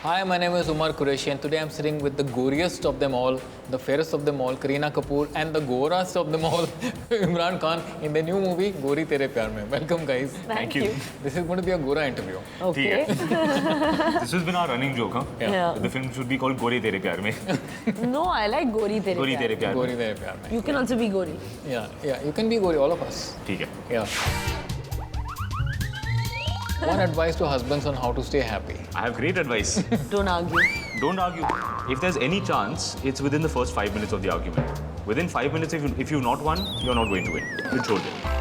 Hi, my name is Umar Qureshi and today I'm sitting with the goriest of them all, the fairest of them all, Kareena Kapoor, and the gorast of them all, Imran Khan, in the new movie Gori Tere Pyaar Mein. Welcome, guys. Thank you. This is going to be a Gora interview. Okay. This has been our running joke, huh? Yeah. The film should be called Gori Tere Pyaar Mein. No, I like Gori Tere Gori Pyaar. Tere Pyaar Gori Mein. Tere Pyaar Mein. You can also be Gori. Yeah, you can be Gori, all of us. ठीक है. Yeah. One advice to husbands on how to stay happy. I have great advice. Don't argue. Don't argue. If there's any chance, it's within the first 5 minutes of the argument. Within 5 minutes, if you've not won, you're not going to win. Control it.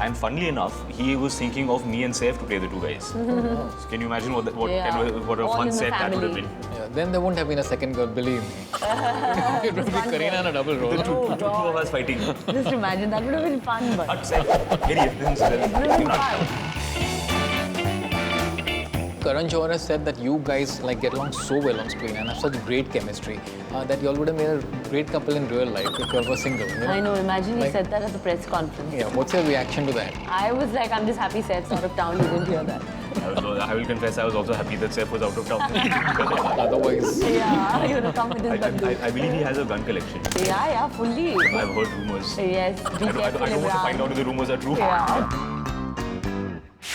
And funnily enough, he was thinking of me and Saif to play the two guys. So can you imagine what a All fun in the set that would have family. been? Yeah, then there wouldn't have been a second girl, believe me. It would be Kareena in a double role. The two of us fighting. Just imagine, that would have been fun, but But Saif, very it would have been fun. Karan Johar has said that you guys get along so well on screen and have such great chemistry that you all would have made a great couple in real life if you were single. You know? I know, imagine he Like- said that at the press conference. Yeah, what's your reaction to that? I was like, I'm just happy Saif's out of town, you didn't hear that. I will confess, I was also happy that Saif was out of town. Otherwise, Yeah, he would have come with his bandu. I believe he has a gun collection. Yeah, fully. I've heard rumors. Yes, be I careful, don't want to find Imran. out if the rumors are true. Yeah.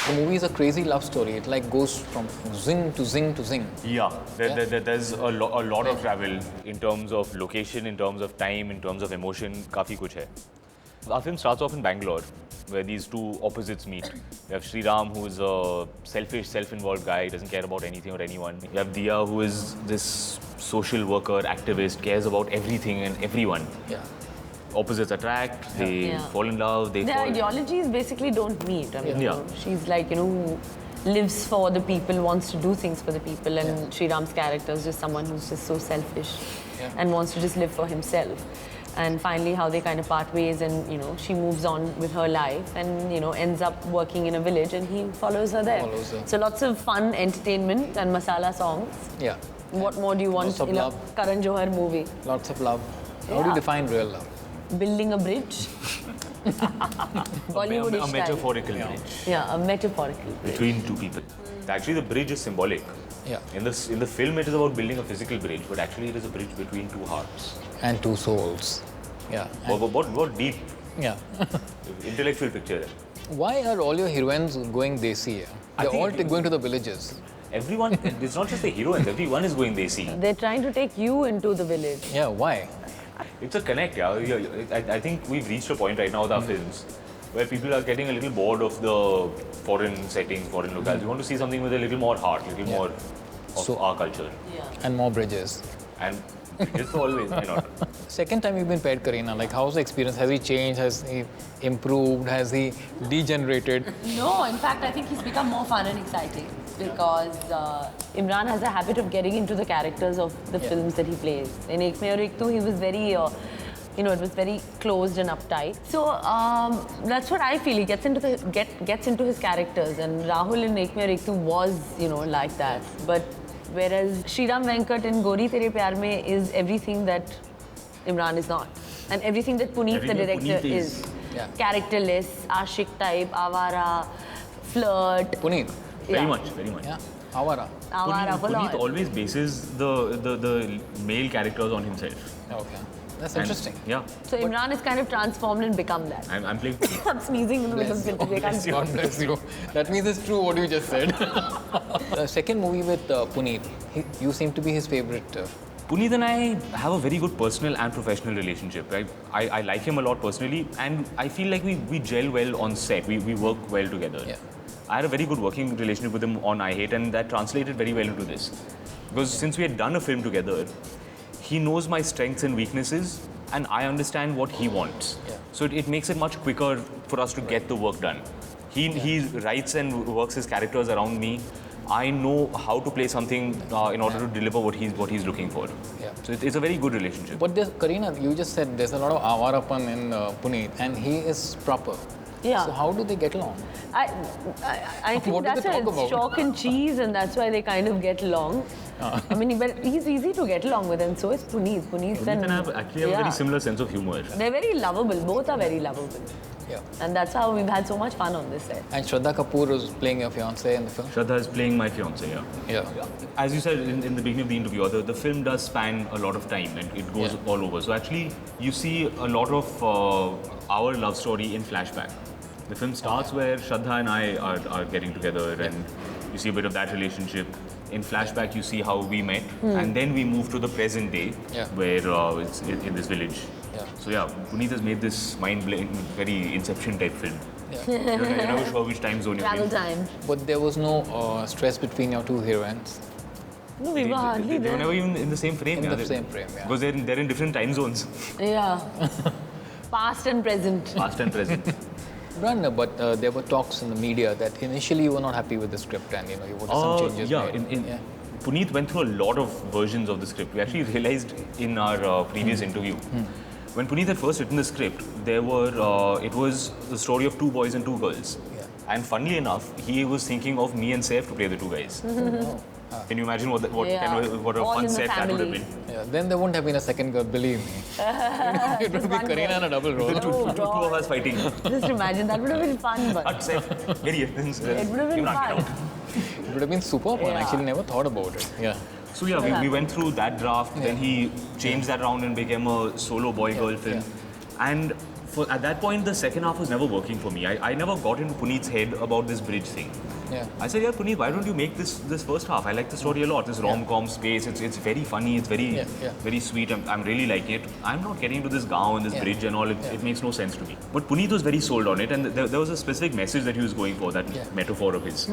the movie is a crazy love story. It goes from zing to zing to zing. Yeah, there's a lot of travel in terms of location, in terms of time, in terms of emotion. Kafi kuch hai. Our film starts off in Bangalore, where these two opposites meet. You have Sriram, who is a selfish, self-involved guy, doesn't care about anything or anyone. You have Diya, who is this social worker, activist, cares about everything and everyone. Yeah. Opposites attract, they Yeah. fall in love, they Their fall... ideologies basically don't meet. I mean, Yeah. she's like, who lives for the people, wants to do things for the people, and Sriram's character is just someone who's just so selfish and wants to just live for himself. And finally, how they kind of part ways, and she moves on with her life, and ends up working in a village, and he follows her there. Follows her. So lots of fun entertainment and masala songs. Yeah. What more do you want Lots of in love. a Karan Johar movie? Lots of love. How do Yeah. you define real love? Building a bridge. Bollywood a metaphorical bridge Yeah, a metaphorical bridge. between two people. Actually, the bridge is symbolic. Yeah. In the film, it is about building a physical bridge, but actually, it is a bridge between two hearts. And two souls. Yeah. What deep Yeah. intellectual picture there. Why are all your heroines going desi? They're think all it- going to the villages. Everyone, it's not just the heroines. Everyone is going desi. They're trying to take you into the village. Yeah, why? It's a connect, yeah. I think we've reached a point right now with our films where people are getting a little bored of the foreign settings, foreign locales. We want to see something with a little more heart, a little more of So- our culture. And more bridges. And it's always, why not? Second time you've been paired, Kareena. How's the experience? Has he changed? Has he improved? Has he degenerated? No, in fact, I think he's become more fun and exciting because Imran has a habit of getting into the characters of the films that he plays. In Ek Mein Aur Ek Tu, he was very, it was very closed and uptight. So that's what I feel. He gets into his characters, and Rahul in Ek Mein Aur Ek Tu was, like that. But whereas Sriram Venkat in Gori Tere Pyaar Mein is everything that Imran is not, and everything that Puneet, the Everything director, Puneet is. Yeah. Characterless, ashik type, avara, flirt. Puneet. Very much, very much. Yeah. Awara. Avara, full Puneet on. always bases the male characters on himself. Okay. That's And- interesting. Yeah. So Imran is kind of transformed and become that. I'm playing. I'm sneezing in the middle of the film. God bless you. That means it's true what you just said. The second movie with Puneet, you seem to be his favorite. Puneet and I have a very good personal and professional relationship, right? I like him a lot personally, and I feel like we gel well on set. We work well together. Yeah. I had a very good working relationship with him on I Hate, and that translated very well into this. Because since we had done a film together, he knows my strengths and weaknesses, and I understand what he wants. Yeah. So it makes it much quicker for us to get the work done. He writes and works his characters around me. I know how to play something in order to deliver what he's looking for. Yeah. So it's a very good relationship. But Kareena, you just said there's a lot of avarapan in Puneet, and he is proper. Yeah. So how do they get along? I think What do that's they why talk it's about? chalk and cheese, and that's why they kind of get along. I mean, but he's easy to get along with, and so is Puneet. Puneet and I actually have a very similar sense of humor. They're very lovable. Both are very lovable. Yeah. And that's how we've had so much fun on this set. And Shraddha Kapoor is playing your fiancée in the film. Shraddha is playing my fiance, yeah. Yeah. As you said in the beginning of the interview, the film does span a lot of time and it goes all over. So actually, you see a lot of our love story in flashback. The film starts where Shraddha and I are getting together and you see a bit of that relationship. In flashback, you see how we met, and then we move to the present day, where it's in this village. Yeah. So yeah, Puneet has made this mind-blowing, very Inception type film. You're never sure which time zone you're Travel in. time. But there was no stress between your two heroines. No, we were hardly They were there. never even in the same frame. In the same frame, yeah. Because they're in different time zones, Yeah. Past and present. past and present. Imran, but there were talks in the media that initially you were not happy with the script and you wanted some changes made. Puneet went through a lot of versions of the script. We actually realized in our previous interview, when Puneet had first written the script, it was the story of two boys and two girls. Yeah. And funnily enough, he was thinking of me and Saif to play the two guys. Can you imagine what a All fun in the set that would have family. been? Yeah, then there wouldn't have been a second girl, believe me. It would be one Kareena in a double role. Two of us fighting. Just imagine, that would have been fun, but But Saif, very it would have been fun. It would have been super fun. Yeah. Actually, never thought about it. Yeah. So yeah, we went through that draft. Then he changed that around and became a solo boy-girl film. And at that point, the second half was never working for me. I never got into Puneet's head about this bridge thing. Yeah. I said, yeah, Puneet, why don't you make this first half? I like the story a lot. This rom-com space, it's very funny, it's very very sweet. I'm really like it. I'm not getting into this gown, this bridge and all. It makes no sense to me. But Puneet was very sold on it, and there was a specific message that he was going for, that metaphor of his.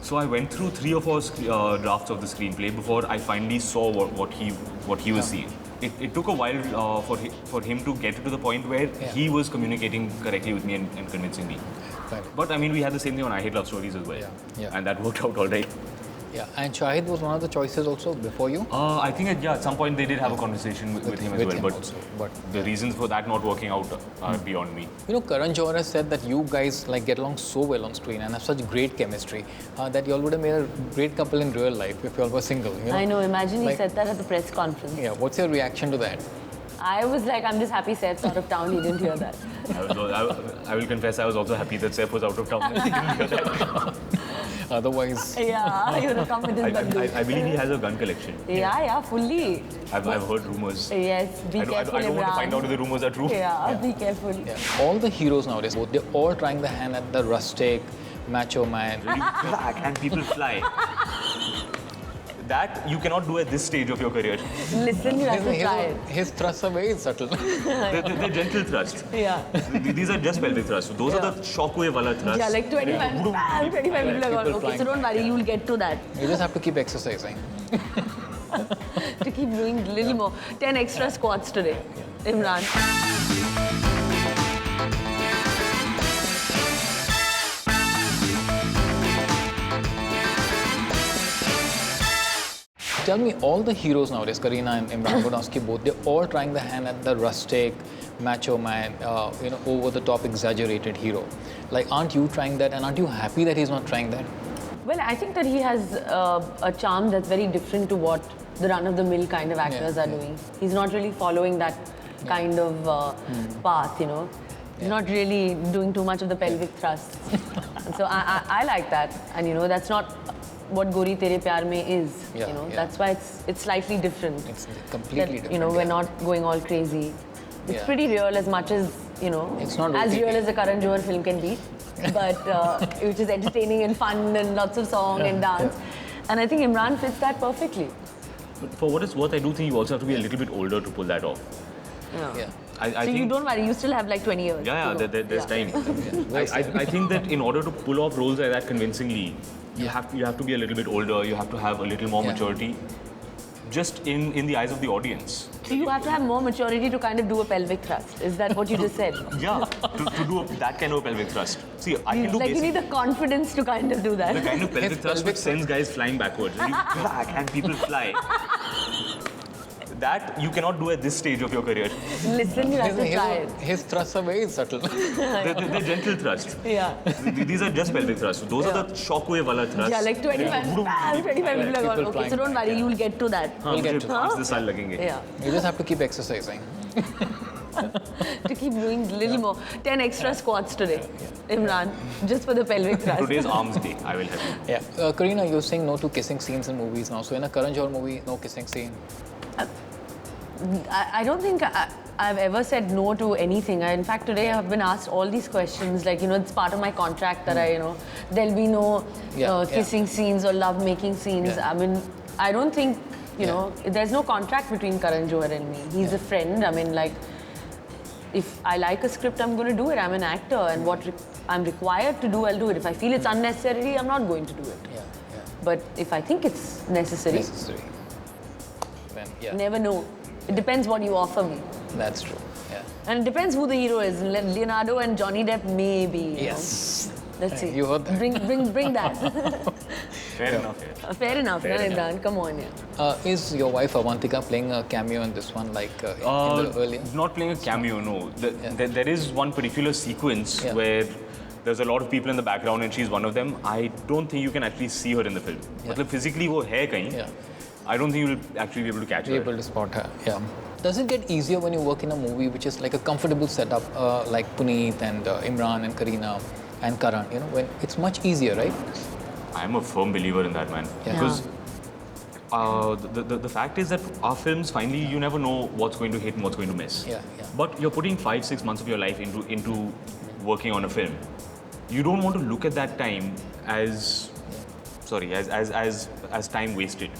So I went through 3 or 4 drafts of the screenplay before I finally saw what he was seeing. It took a while for him to get to the point where he was communicating correctly with me and convincing me. Right. But I mean, we had the same thing on I Hate Love Stories as well. Yeah. And that worked out all right. Yeah. And Shahid was one of the choices also before you? I think at some point they did have a conversation with him as well. But The reasons for that not working out are beyond me. Karan Johar has said that you guys get along so well on screen and have such great chemistry that you all would have made a great couple in real life if you all were single. I know, imagine he Like- said that at the press conference. Yeah. What's your reaction to that? I was like, I'm just happy Saif's out of town, he didn't hear that. I will confess, I was also happy that Saif was out of town. and he didn't hear that. Otherwise, Yeah, he would have come with his bandu. I believe he has a gun collection. Yeah, fully. I've heard rumors. Yes, be I careful, don't want to find out if Imran. the rumors are true. Yeah, be careful. all the heroes nowadays, they're all trying the hand at the rustic, macho man. You crack and people fly. That you cannot do at this stage of your career. Listen, you have to try it. His thrusts are very subtle. They're gentle thrusts. Yeah. These are just pelvic thrusts. Those are the shockwave wala thrusts. Yeah, like 25, bam, 25 people are gone. People Okay, so don't worry, you'll get to that. You just have to keep exercising. To keep doing a little more. 10 extra squats today, Imran. Tell me, all the heroes nowadays, Kareena and Imran, would ask you both, they're all trying the hand at the rustic, macho man, over the top, exaggerated hero. Like, aren't you trying that, and aren't you happy that he's not trying that? Well, I think that he has a charm that's very different to what the run-of-the-mill kind of actors are doing. He's not really following that kind of path, He's not really doing too much of the pelvic thrusts. So I like that. And, that's not what Gori, Tere, Pyaar mein is. That's why it's slightly different. It's completely that, different. we're not going all crazy. It's pretty real as much as, It's not as OTT. real as a Karan Johar film can be. But which is entertaining and fun and lots of song and dance. And I think Imran fits that perfectly. But for what it's worth, I do think you also have to be a little bit older to pull that off. Yeah. I So think, you don't worry, you still have like 20 years. Yeah, to go. there's time. I think that in order to pull off roles like that convincingly, you have to be a little bit older. You have to have a little more maturity, just in the eyes of the audience. So you have to have more maturity to kind of do a pelvic thrust. Is that what you just said? Yeah, to do that kind of pelvic thrust. See, I can do Like you need the confidence to kind of do the that. kind of pelvic If thrust pelvic which sends guys flying backwards. And you crack and people fly. That you cannot do at this stage of your career. Listen, you have to try it. His thrusts are very subtle. They're gentle thrusts. Yeah. These are just pelvic thrusts. Those are the shockwave wala thrusts. Yeah, like 25, 25 people are going, okay, so don't worry, you'll get to that. We'll get to that. This lagenge. Yeah. You just have to keep exercising. To keep doing a little more. 10 extra squats today, Imran, just for the pelvic thrust. Today's arms day. I will have you. Yeah. Kareena, you're saying no to kissing scenes in movies now. So in a Karan Johar movie, no kissing scene. I don't think I've ever said no to anything. In fact, today I've been asked all these questions. Like, it's part of my contract that there'll be no kissing scenes or love-making scenes. Yeah. I mean, I don't think, there's no contract between Karan Johar and me. He's a friend. I mean, like, if I like a script, I'm going to do it. I'm an actor, and what I'm required to do, I'll do it. If I feel it's unnecessary, I'm not going to do it. Yeah. But if I think it's necessary, Then, yeah. never know. It depends what you offer me. That's true. Yeah. And it depends who the hero is. Leonardo and Johnny Depp, maybe. Yes. Let's see. You heard that. Bring that. Fair enough. Yeah. Fair enough, Imran. Come on, Is your wife Avantika playing a cameo in this one, like in the earlier? Not playing a cameo, no. There is one particular sequence where there's a lot of people in the background and she's one of them. I don't think you can actually see her in the film. Matlab physically wo hai kahin. Yeah. I don't think you'll actually be able to catch her. Be able to spot her. Yeah. Does it get easier when you work in a movie which is like a comfortable setup, like Puneet and Imran and Kareena and Karan? When it's much easier, right? I'm a firm believer in that, man. Yeah. Because the fact is that our films, finally, you never know what's going to hit and what's going to miss. Yeah. But you're putting 5-6 months of your life into working on a film. You don't want to look at that time as time wasted.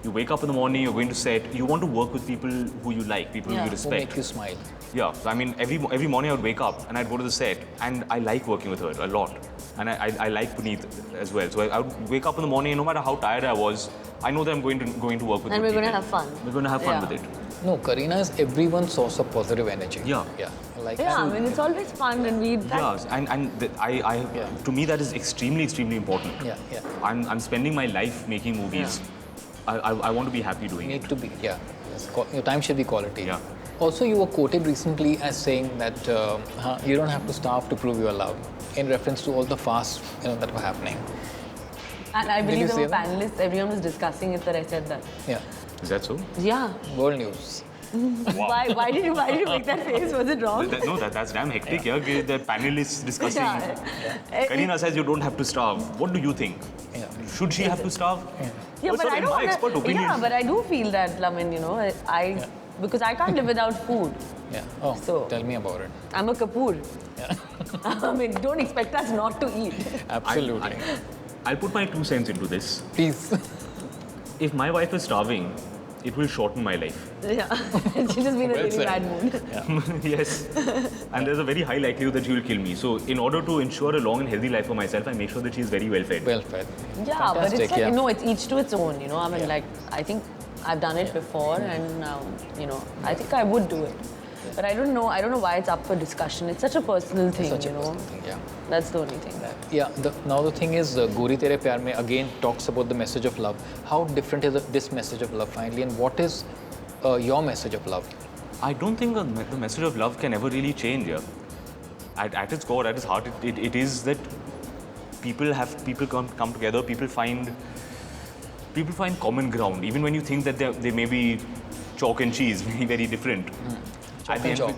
You wake up in the morning, you're going to set, you want to work with people who you like, people who you Who respect. make you smile. Yeah, so I mean, every morning I would wake up and I'd go to the set, and I like working with her a lot. And I like Puneet as well. So I would wake up in the morning, and no matter how tired I was, I know that I'm going to work with And we're good going to people. have fun. We're going to have fun with it. No, Kareena is everyone's source of positive energy. Yeah. Like I mean, it's always fun and Yeah, to me that is extremely important. Yeah. I'm spending my life making movies. I want to be happy doing it. Need to be, yeah. Yes. Your time should be quality. Yeah. Also, you were quoted recently as saying that you don't have to starve to prove your love, in reference to all the fasts that were happening. And I Did believe you there say were that? panelists, everyone was discussing it that I said that. Yeah. Is that so? Yeah. World news. Wow. Why did you make that face? Was it wrong? No, that's damn hectic. Yeah. The panelists discussing. Kareena says you don't have to starve. What do you think? Yeah. Should she have to starve? Yeah, What's but your- I don't my wanna, expert opinion. Yeah, but I do feel that, I mean, because I can't live without food. Yeah. Oh, So- tell me about it. I'm a Kapoor. Yeah. I mean, don't expect us not to eat. Absolutely. I'll put my 2 cents into this. Please. If my wife is starving, it will shorten my life. Yeah. She'll just be in a Well really said. bad mood. Yes. And there's a very high likelihood that she will kill me. So in order to ensure a long and healthy life for myself, I make sure that she is very well fed. Well fed. Yeah, but it's Fantastic, like, yeah. no, it's each to its own, I mean, Yeah. like, I think I've done it before and, I think I would do it. But I don't know why it's up for discussion. It's such a personal thing, Such a personal thing, yeah. That's the only thing. Yeah. Now the thing is, Gori Tere Pyaar mein again talks about the message of love. How different is this message of love finally, and what is your message of love? I don't think the message of love can ever really change. Yeah? At its core, at its heart, it is that people come together. People find common ground, even when you think that they may be chalk and cheese, very very different. At the end of it-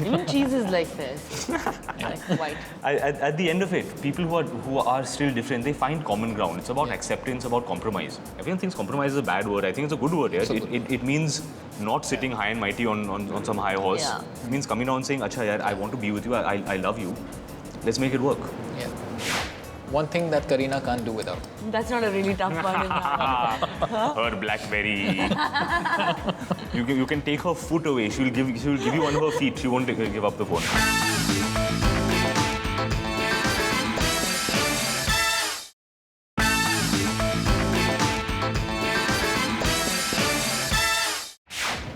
Even cheese is like this. Like white. At the end of it, people who are still different, they find common ground. It's about acceptance, about compromise. Everyone thinks compromise is a bad word. I think it's a good word. Yeah? It means not sitting high and mighty on some high horse. Yeah. It means coming down and saying, "Acha, yaar, I want to be with you. I love you. Let's make it work." Yeah. One thing that Kareena can't do without. That's not a really tough one. Her BlackBerry. you can take her foot away. She will give you one of her feet. She won't give up the phone.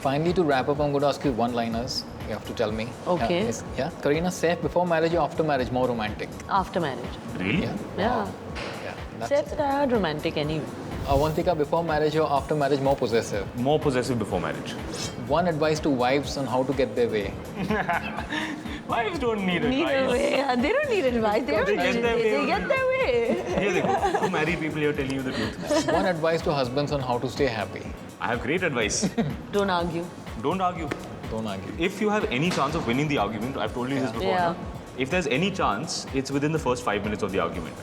Finally, to wrap up, I'm going to ask you one-liners. You have to tell me. Okay. Yeah. Kareena, Saif, before marriage or after marriage, more romantic? After marriage. Really? Yeah. Yeah. Yeah. That's Said that I had romantic anyway. Avantika, before marriage or after marriage, more possessive? More possessive before marriage. One advice to wives on how to get their way. Wives don't need advice. Need a way. They don't need advice. They don't They need get their advice. way. They get their way. Here they go. Two married people here telling you the truth. One advice to husbands on how to stay happy. I have great advice. Don't argue. Don't argue. Don't argue. If you have any chance of winning the argument, I've told you this before. Yeah. No? If there's any chance, it's within the first 5 minutes of the argument.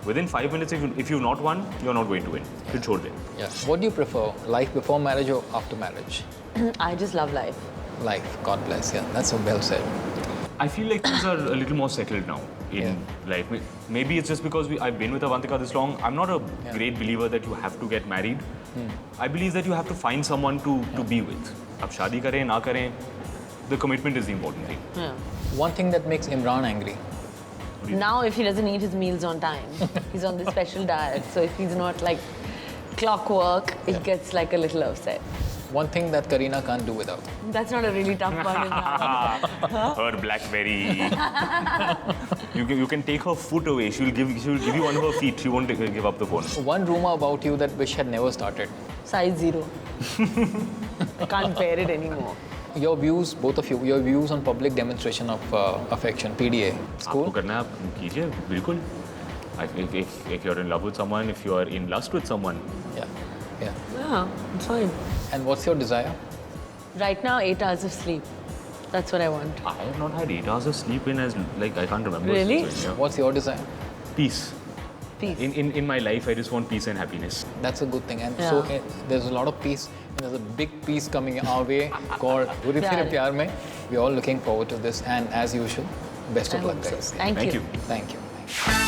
Within 5 minutes, if you've not won, you're not going to win. It's chhod de. Yeah. What do you prefer, life before marriage or after marriage? I just love life. Life. God bless. Yeah, that's so well said. I feel like things are a little more settled now in Yeah. life. Maybe it's just because I've been with Avantika this long. I'm not a great believer that you have to get married. I believe that you have to find someone to be with. Ab shadi kare, na kare, the commitment is the important thing. Yeah. One thing that makes Imran angry. Now, if he doesn't eat his meals on time, he's on this special diet. So if he's not like clockwork, he gets like a little upset. One thing that Kareena can't do without. That's not a really tough one. Her BlackBerry. you can take her foot away. She'll give you one of her feet. She won't give up the phone. One rumor about you that which had never started. Size 0. I can't bear it anymore. Your views, both of you, your views on public demonstration of affection, PDA. It's आपको cool. करना है आप कीजिए बिल्कुल. If you're in love with someone, if you're in lust with someone, Yeah. Yeah. Yeah, it's fine. And what's your desire? Right now, 8 hours of sleep. That's what I want. I have not had 8 hours of sleep in as like I can't remember. Really? since when, yeah. What's your desire? Peace. Peace. In my life, I just want peace and happiness. That's a good thing. And Yeah. so there's a lot of peace. And there's a big piece coming our way called Gori Tere Pyaar. Pyaar Mein. We're all looking forward to this. And as usual, best I of luck, hope so. guys. Thank Thank you. you. Thank you.